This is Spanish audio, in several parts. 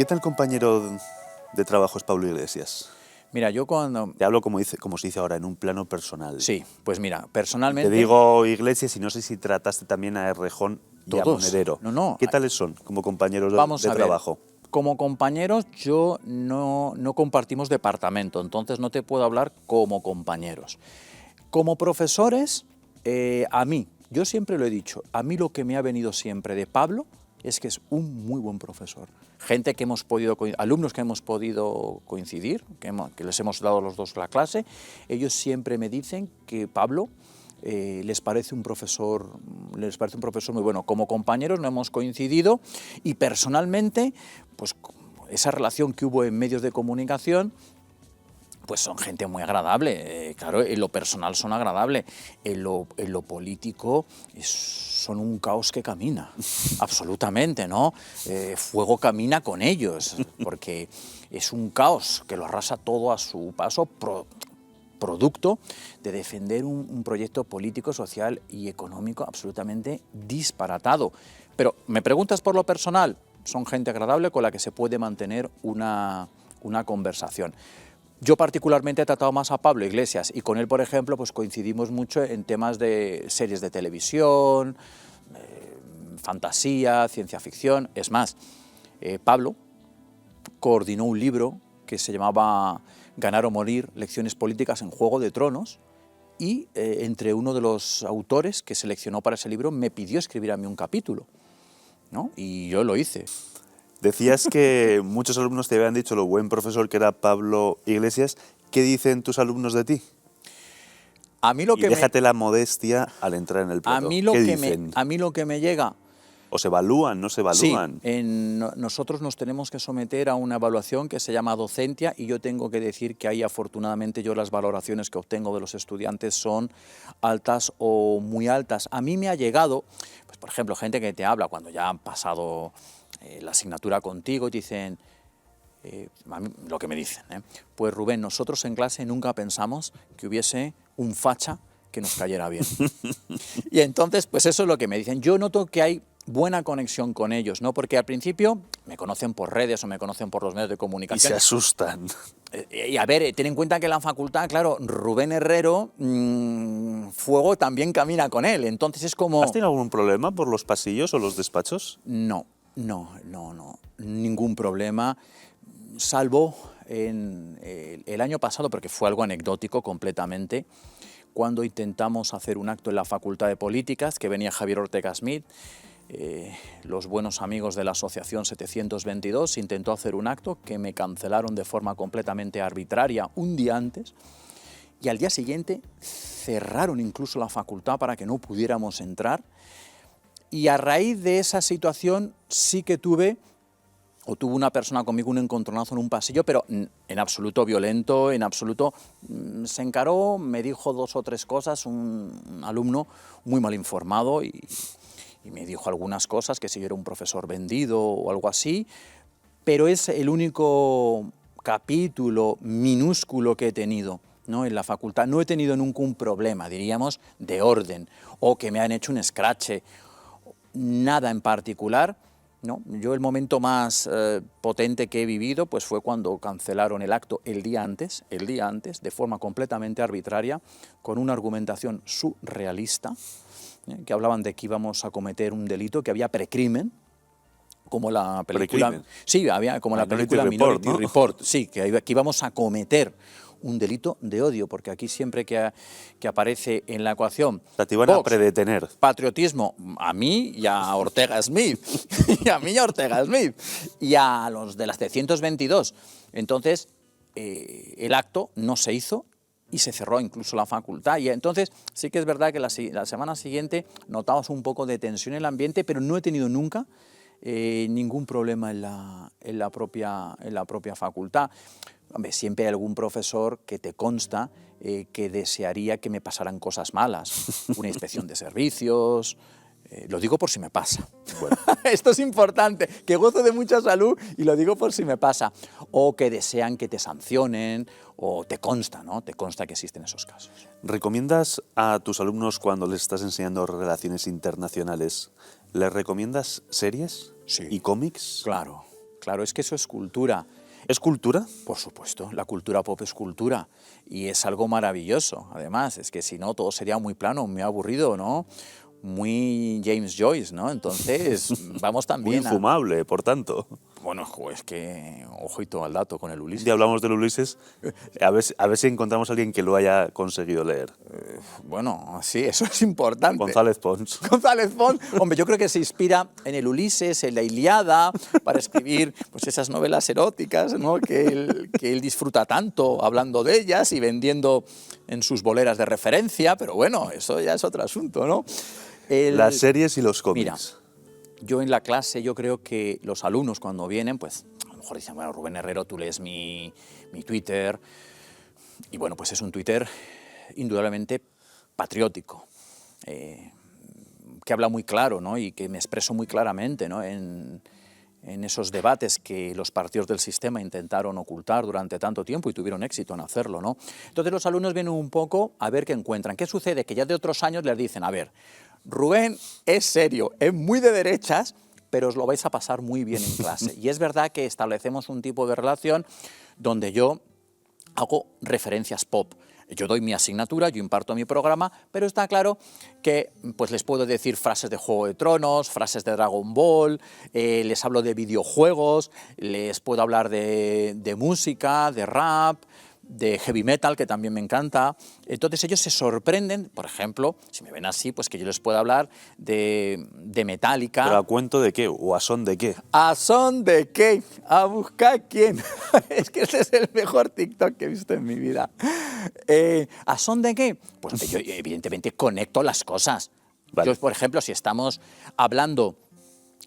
tal compañero de trabajo es Pablo Iglesias? Mira, yo cuando... Te hablo como se dice ahora, en un plano personal. Sí, pues mira, personalmente... Te digo Iglesias y no sé si trataste también a Errejón y a Todos. Monedero. No. ¿Qué tales son como compañeros Vamos de a ver. trabajo? Como compañeros yo no compartimos departamento, entonces no te puedo hablar como compañeros. Como profesores, a mí, yo siempre lo he dicho, a mí lo que me ha venido siempre de Pablo es que es un muy buen profesor. Gente que hemos podido, alumnos que hemos podido coincidir, que les hemos dado los dos la clase, ellos siempre me dicen que Pablo les parece un profesor muy bueno. Como compañeros no hemos coincidido y personalmente, pues esa relación que hubo en medios de comunicación, pues son gente muy agradable, claro, en lo personal son agradables, en lo político son un caos que camina, absolutamente, ¿no? Fuego camina con ellos, porque es un caos que lo arrasa todo a su paso, producto de defender un proyecto político, social y económico absolutamente disparatado. Pero, ¿me preguntas por lo personal? Son gente agradable con la que se puede mantener una conversación. Yo particularmente he tratado más a Pablo Iglesias y con él, por ejemplo, pues coincidimos mucho en temas de series de televisión, fantasía, ciencia ficción. Es más, Pablo coordinó un libro que se llamaba Ganar o morir, lecciones políticas en Juego de Tronos, y entre uno de los autores que seleccionó para ese libro me pidió escribir a mí un capítulo, ¿no? Y yo lo hice. Decías que muchos alumnos te habían dicho lo buen profesor que era Pablo Iglesias. ¿Qué dicen tus alumnos de ti? A mí lo y que déjate la modestia al entrar en el plato. ¿Qué dicen? A mí lo que me llega... ¿O se evalúan, no se evalúan? Sí, nosotros nos tenemos que someter a una evaluación que se llama docencia y yo tengo que decir que ahí afortunadamente yo las valoraciones que obtengo de los estudiantes son altas o muy altas. A mí me ha llegado, pues por ejemplo, gente que te habla cuando ya han pasado la asignatura contigo y te dicen, a mí, lo que me dicen, pues Rubén, nosotros en clase nunca pensamos que hubiese un facha que nos cayera bien. Y entonces, pues eso es lo que me dicen. Yo noto que hay buena conexión con ellos, ¿no? Porque al principio me conocen por redes o me conocen por los medios de comunicación. Y se asustan. Y a ver, ten en cuenta que en la facultad, claro, Rubén Herrero, fuego también camina con él. Entonces es como... ¿Has tenido algún problema por los pasillos o los despachos? No. Ningún problema, salvo en el año pasado, porque fue algo anecdótico completamente, cuando intentamos hacer un acto en la Facultad de Políticas, que venía Javier Ortega Smith, los buenos amigos de la Asociación 722, intentó hacer un acto que me cancelaron de forma completamente arbitraria un día antes, y al día siguiente cerraron incluso la facultad para que no pudiéramos entrar. Y a raíz de esa situación sí que tuvo una persona conmigo un encontronazo en un pasillo, pero en absoluto violento, en absoluto... Se encaró, me dijo 2 o 3 cosas, un alumno muy mal informado y me dijo algunas cosas, que si yo era un profesor vendido o algo así, pero es el único capítulo minúsculo que he tenido, ¿no? En la facultad. No he tenido nunca un problema, diríamos, de orden, o que me han hecho un escrache, nada en particular, ¿no? Yo el momento más potente que he vivido pues fue cuando cancelaron el acto el día antes, de forma completamente arbitraria, con una argumentación surrealista, que hablaban de que íbamos a cometer un delito, que había precrimen, como la película... ¿Precrimen? Sí, había como la película Minority Report, sí, que íbamos a cometer un delito de odio, porque aquí siempre que aparece en la ecuación... O sea, te iban a predetener. Patriotismo, a mí y a Ortega Smith, y a los de las 722. Entonces, el acto no se hizo y se cerró incluso la facultad. Y entonces sí que es verdad que la semana siguiente notamos un poco de tensión en el ambiente, pero no he tenido nunca ningún problema en la propia facultad. Hombre, siempre hay algún profesor que te consta que desearía que me pasaran cosas malas, una inspección de servicios, lo digo por si me pasa. Bueno. Esto es importante, que gozo de mucha salud y lo digo por si me pasa. O que desean que te sancionen, o te consta, ¿no? Te consta que existen esos casos. ¿Recomiendas a tus alumnos cuando les estás enseñando relaciones internacionales, les recomiendas series Sí. y cómics? Claro. claro, es que eso es cultura. ¿Es cultura? Por supuesto, la cultura pop es cultura y es algo maravilloso. Además, es que si no, todo sería muy plano, muy aburrido, ¿no? Muy James Joyce, ¿no? Entonces, vamos Muy también infumable, por tanto. Bueno, es que, ojito al dato con el Un Ulises. día hablamos del Ulises, a ver si encontramos a alguien que lo haya conseguido leer. Bueno, sí, eso es importante. González Pons. González Pons, hombre, yo creo que se inspira en el Ulises, en la Ilíada, para escribir pues, esas novelas eróticas, ¿no? que él disfruta tanto hablando de ellas y vendiendo en sus boleras de referencia, pero bueno, eso ya es otro asunto, ¿no? Las series y los Mira, cómics. yo en la clase, yo creo que los alumnos cuando vienen, pues a lo mejor dicen, bueno, Rubén Herrero, tú lees mi Twitter, y bueno, pues es un Twitter indudablemente patriótico, que habla muy claro, ¿no? Y que me expreso muy claramente, ¿no? en esos debates que los partidos del sistema intentaron ocultar durante tanto tiempo y tuvieron éxito en hacerlo, ¿no? Entonces los alumnos vienen un poco a ver qué encuentran. ¿Qué sucede? Que ya de otros años les dicen, a ver, Rubén es serio, es muy de derechas, pero os lo vais a pasar muy bien en clase. Y es verdad que establecemos un tipo de relación donde yo hago referencias pop. Yo doy mi asignatura, yo imparto mi programa, pero está claro que pues les puedo decir frases de Juego de Tronos, frases de Dragon Ball, les hablo de videojuegos, les puedo hablar de música, de rap, de heavy metal, que también me encanta. Entonces ellos se sorprenden, por ejemplo, si me ven así, pues que yo les puedo hablar de Metallica. ¿Pero a cuento de qué? ¿O a son de qué? ¿A son de qué? ¿A buscar quién? Es que ese es el mejor TikTok que he visto en mi vida. ¿A son de qué? Pues yo evidentemente conecto las cosas. Vale. Yo, por ejemplo, si estamos hablando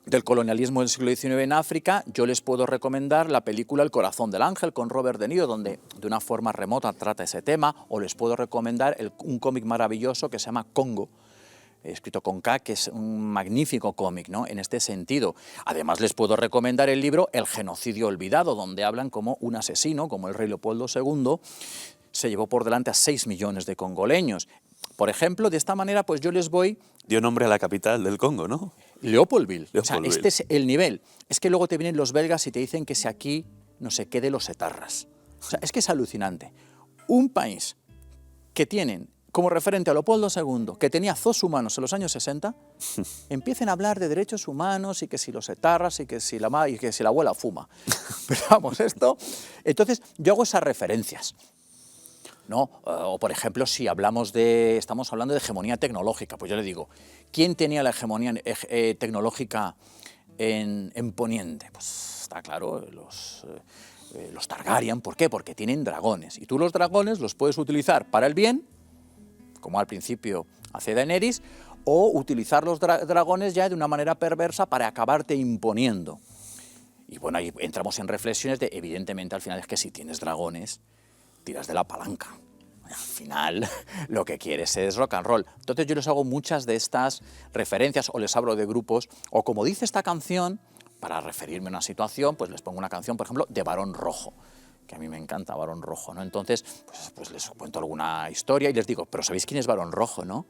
del colonialismo del siglo XIX en África, yo les puedo recomendar la película El corazón del ángel con Robert De Niro, donde de una forma remota trata ese tema, o les puedo recomendar un cómic maravilloso que se llama Congo, escrito con K, que es un magnífico cómic, ¿no? En este sentido. Además, les puedo recomendar el libro El genocidio olvidado, donde hablan como un asesino, como el rey Leopoldo II, se llevó por delante a 6 millones de congoleños. Por ejemplo, de esta manera, pues yo les voy... Dio nombre a la capital del Congo, ¿no? Leopoldville. O sea, Leopoldville. este es el nivel. Es que luego te vienen los belgas y te dicen que si aquí no se quede los etarras. O sea, es que es alucinante. Un país que tienen como referente a Leopoldo II, que tenía zoos humanos en los años 60, empiecen a hablar de derechos humanos y que si los etarras y que si la abuela fuma. Pero vamos, esto... Entonces, yo hago esas referencias, ¿no? O, por ejemplo, si estamos hablando de hegemonía tecnológica, pues yo le digo, ¿quién tenía la hegemonía tecnológica en Poniente? Pues está claro, los Targaryen. ¿Por qué? Porque tienen dragones. Y tú los dragones los puedes utilizar para el bien, como al principio hace Daenerys, o utilizar los dragones ya de una manera perversa para acabarte imponiendo. Y bueno, ahí entramos en reflexiones de, evidentemente, al final es que si tienes dragones, tiras de la palanca. Al final lo que quieres es rock and roll. Entonces yo les hago muchas de estas referencias o les hablo de grupos, o como dice esta canción, para referirme a una situación, pues les pongo una canción, por ejemplo, de Barón Rojo, que a mí me encanta Barón Rojo, ¿no? Entonces, pues les cuento alguna historia y les digo, pero ¿sabéis quién es Barón Rojo, no?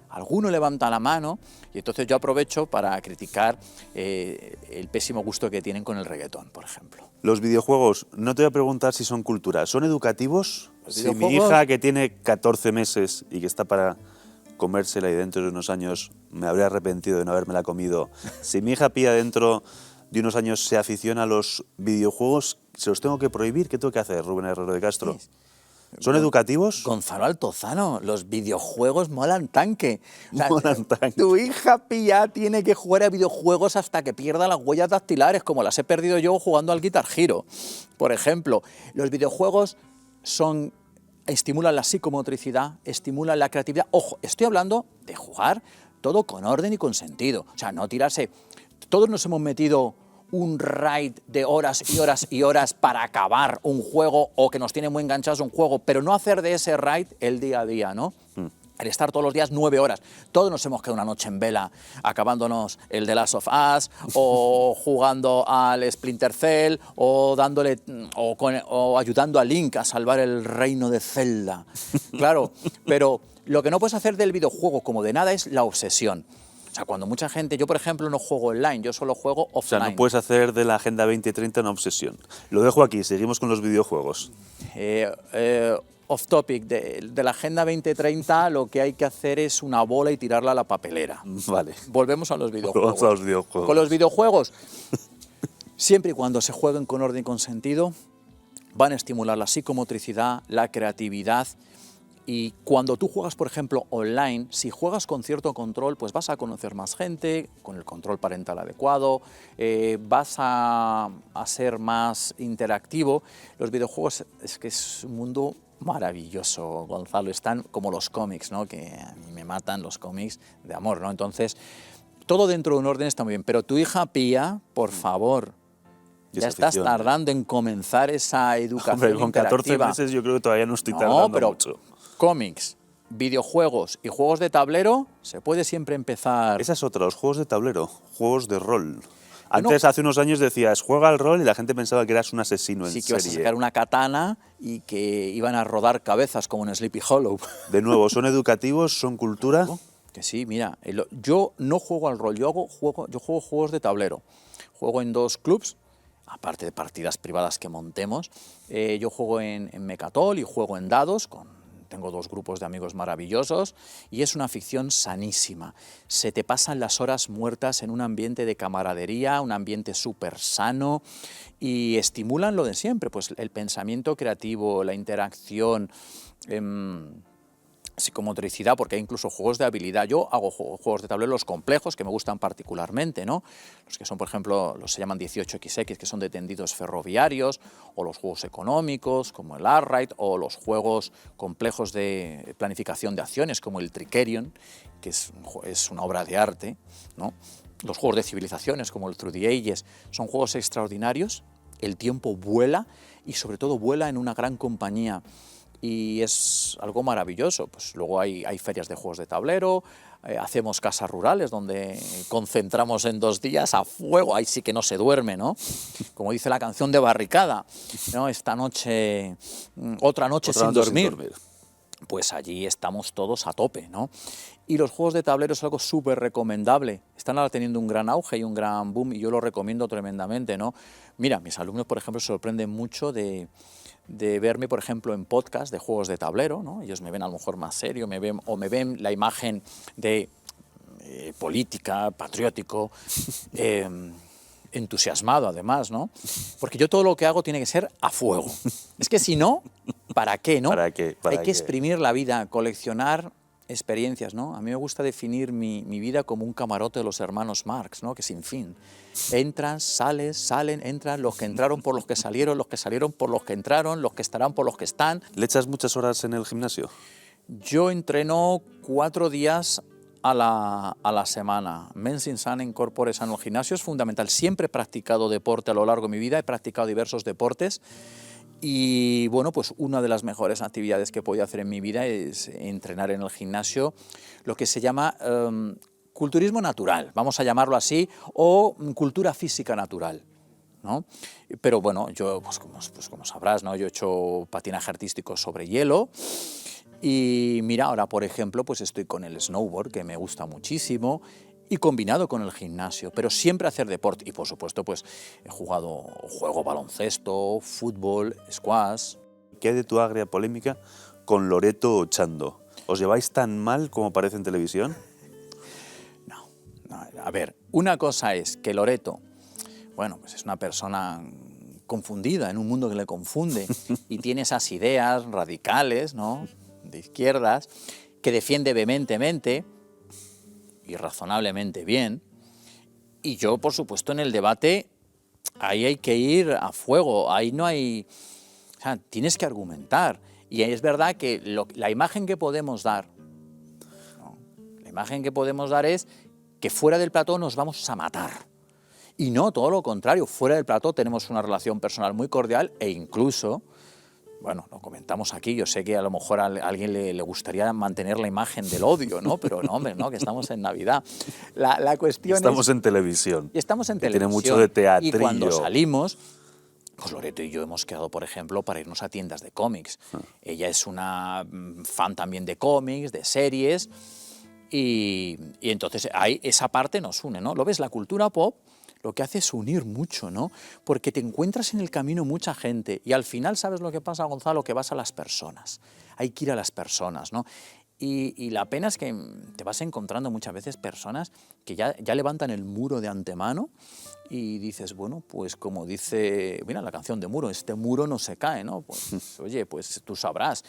Alguno levanta la mano y entonces yo aprovecho para criticar el pésimo gusto que tienen con el reggaetón, por ejemplo. Los videojuegos, no te voy a preguntar si son cultura, ¿son educativos? Los Si mi videojuegos- hija, que tiene 14 meses y que está para comérsela y dentro de unos años me habría arrepentido de no habérmela comido, si mi hija pilla dentro de unos años se aficiona a los videojuegos, ¿se los tengo que prohibir? ¿Qué tengo que hacer, Rubén Herrero de Castro? ¿Son educativos? Gonzalo Altozano, los videojuegos molan tanque. O sea, Molan tanque. Tu hija pilla tiene que jugar a videojuegos hasta que pierda las huellas dactilares, como las he perdido yo jugando al Guitar Hero. Por ejemplo, los videojuegos estimulan la psicomotricidad, estimulan la creatividad. Ojo, estoy hablando de jugar todo con orden y con sentido. O sea, no tirarse... Todos nos hemos metido un raid de horas y horas y horas para acabar un juego o que nos tiene muy enganchados un juego, pero no hacer de ese raid el día a día, ¿no? El estar todos los días 9 horas. Todos nos hemos quedado una noche en vela acabándonos el The Last of Us o jugando al Splinter Cell o dándole o ayudando a Link a salvar el reino de Zelda. Claro, pero lo que no puedes hacer del videojuego como de nada es la obsesión. O sea, cuando mucha gente, yo por ejemplo no juego online, yo solo juego O sea, offline. no puedes hacer de la Agenda 2030 una obsesión. Lo dejo aquí, seguimos con los videojuegos. Off topic, de la Agenda 2030 lo que hay que hacer es una bola y tirarla a la papelera. Vale. Volvemos a los videojuegos. Volvemos a los videojuegos. Con los videojuegos, siempre y cuando se jueguen con orden y con sentido, van a estimular la psicomotricidad, la creatividad. Y cuando tú juegas, por ejemplo, online, si juegas con cierto control, pues vas a conocer más gente, con el control parental adecuado, vas a ser más interactivo. Los videojuegos es que es un mundo maravilloso, Gonzalo. Están como los cómics, ¿no? Que a mí me matan los cómics de amor, ¿no? Entonces, todo dentro de un orden está muy bien. Pero tu hija Pía, por favor, ya estás tardando en comenzar esa educación. Hombre, con 14 interactiva. meses yo creo que todavía no estoy tardando pero mucho. Cómics, videojuegos y juegos de tablero, se puede siempre empezar. Esa es otra, los juegos de tablero, juegos de rol. Antes, hace unos años decías, juega al rol y la gente pensaba que eras un asesino en serie. Sí, que ibas a sacar una katana y que iban a rodar cabezas como en Sleepy Hollow. De nuevo, ¿son educativos, son cultura? Que sí, mira, yo no juego al rol, yo juego juegos de tablero. Juego en 2 clubs, aparte de partidas privadas que montemos. Yo juego en Mecatol y juego en dados, tengo 2 grupos de amigos maravillosos y es una ficción sanísima. Se te pasan las horas muertas en un ambiente de camaradería, un ambiente súper sano y estimulan lo de siempre, pues el pensamiento creativo, la interacción, psicomotricidad, porque hay incluso juegos de habilidad. Yo hago juegos de tablero, los complejos, que me gustan particularmente, ¿no? Los que son, por ejemplo, los se llaman 18XX, que son de tendidos ferroviarios, o los juegos económicos, como el Arkwright, o los juegos complejos de planificación de acciones, como el Trickerion, que es una obra de arte, ¿no? Los juegos de civilizaciones, como el Through the Ages, son juegos extraordinarios, el tiempo vuela, y sobre todo vuela en una gran compañía, y es algo maravilloso. Pues luego hay ferias de juegos de tablero, hacemos casas rurales donde concentramos en 2 días a fuego, ahí sí que no se duerme, ¿no? Como dice la canción de Barricada, ¿no? Esta noche, otra noche sin dormir. Pues allí estamos todos a tope, ¿no? Y los juegos de tablero es algo súper recomendable. Están ahora teniendo un gran auge y un gran boom y yo lo recomiendo tremendamente, ¿no? Mira, mis alumnos, por ejemplo, se sorprenden mucho de verme, por ejemplo, en podcast de juegos de tablero, ¿no? Ellos me ven a lo mejor más serio, me ven la imagen de política, patriótico, entusiasmado además, ¿no? Porque yo todo lo que hago tiene que ser a fuego. Es que si no, ¿para qué, no? ¿Para qué? Hay que exprimir la vida, coleccionar experiencias, ¿no? A mí me gusta definir mi vida como un camarote de los hermanos Marx, ¿no? Que sin fin. Entran, salen, entran, los que entraron por los que salieron por los que entraron, los que estarán por los que están. ¿Le echas muchas horas en el gimnasio? Yo entreno 4 días a la semana. Mens in sana in corpore sano. El gimnasio es fundamental. Siempre he practicado deporte a lo largo de mi vida, he practicado diversos deportes. Y bueno, pues una de las mejores actividades que he podido hacer en mi vida es entrenar en el gimnasio, lo que se llama culturismo natural, vamos a llamarlo así, o cultura física natural, ¿no? Pero bueno, yo, pues como sabrás, ¿no? Yo he hecho patinaje artístico sobre hielo y mira, ahora por ejemplo, pues estoy con el snowboard, que me gusta muchísimo, y combinado con el gimnasio, pero siempre hacer deporte. Y por supuesto, pues juego baloncesto, fútbol, squash. ¿Qué hay de tu agria polémica con Loreto Ochando? ¿Os lleváis tan mal como parece en televisión? No, a ver, una cosa es que Loreto, bueno, pues es una persona confundida en un mundo que le confunde y tiene esas ideas radicales, ¿no?, de izquierdas, que defiende vehementemente y razonablemente bien, y yo, por supuesto, en el debate, ahí hay que ir a fuego, ahí no hay... O sea, tienes que argumentar, y es verdad que la imagen que podemos dar, ¿no?, la imagen que podemos dar es que fuera del plató nos vamos a matar, y no, todo lo contrario, fuera del plató tenemos una relación personal muy cordial, e incluso... Bueno, lo comentamos aquí, yo sé que a lo mejor a alguien le gustaría mantener la imagen del odio, ¿no? Pero no, hombre, no, que estamos en Navidad. La cuestión estamos en televisión. Y estamos en televisión. Tiene mucho de teatrillo. Y cuando salimos, pues Loreto y yo hemos quedado, por ejemplo, para irnos a tiendas de cómics. Ella es una fan también de cómics, de series, Y entonces ahí esa parte nos une, ¿no? ¿Lo ves? La cultura pop lo que hace es unir mucho, ¿no? Porque te encuentras en el camino mucha gente y al final, ¿sabes lo que pasa, Gonzalo? Que vas a las personas. Hay que ir a las personas, ¿no? Y la pena es que te vas encontrando muchas veces personas que ya levantan el muro de antemano y dices, bueno, pues como dice, mira la canción de Muro, este muro no se cae, ¿no? Pues, oye, pues tú sabrás,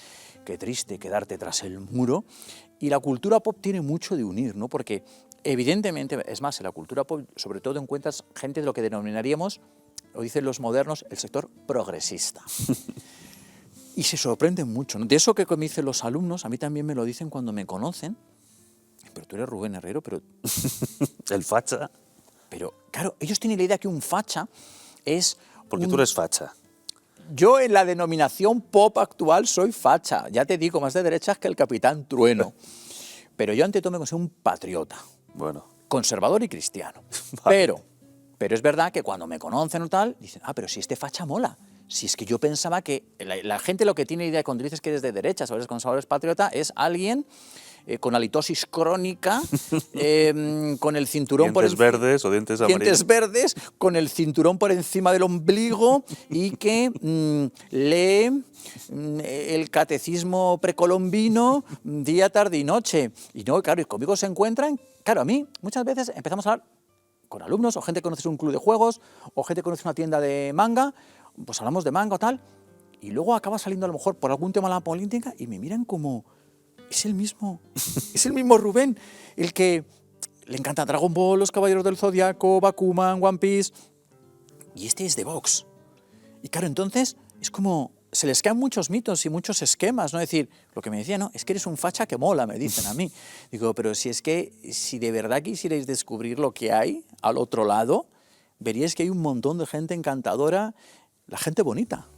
qué triste quedarte tras el muro. Y la cultura pop tiene mucho de unir, ¿no? Porque evidentemente, es más, en la cultura pop sobre todo encuentras gente de lo que denominaríamos, o dicen los modernos, el sector progresista. Y se sorprenden mucho, ¿no? De eso que me dicen los alumnos, a mí también me lo dicen cuando me conocen. Pero tú eres Rubén Herrero, pero... El facha. Pero, claro, ellos tienen la idea que un facha es... Porque tú eres facha. Yo en la denominación pop actual soy facha. Ya te digo, más de derechas que el Capitán Trueno. Pero yo ante todo me considero un patriota. Bueno. Conservador y cristiano. Vale. Pero es verdad que cuando me conocen o tal, dicen, pero si este facha mola. Si es que yo pensaba que la gente lo que tiene idea cuando dices que eres de derechas o eres conservador, eres patriota, es alguien con halitosis crónica, con el cinturón dientes verdes o dientes amarillos. Dientes verdes, con el cinturón por encima del ombligo y que lee el catecismo precolombino día, tarde y noche. Y no, claro, y conmigo se encuentran, claro, a mí muchas veces empezamos a hablar con alumnos o gente que conoce un club de juegos o gente que conoce una tienda de manga, pues hablamos de manga o tal, y luego acaba saliendo a lo mejor por algún tema de la política y me miran como, es el mismo Rubén, el que le encanta Dragon Ball, Los Caballeros del Zodiaco, Bakuman, One Piece, y este es de Vox. Y claro, entonces es como, se les caen muchos mitos y muchos esquemas, ¿no? Es decir, lo que me decía, no, es que eres un facha que mola, me dicen a mí. Digo, pero si es que, si de verdad quisierais descubrir lo que hay al otro lado, veríais que hay un montón de gente encantadora, la gente bonita.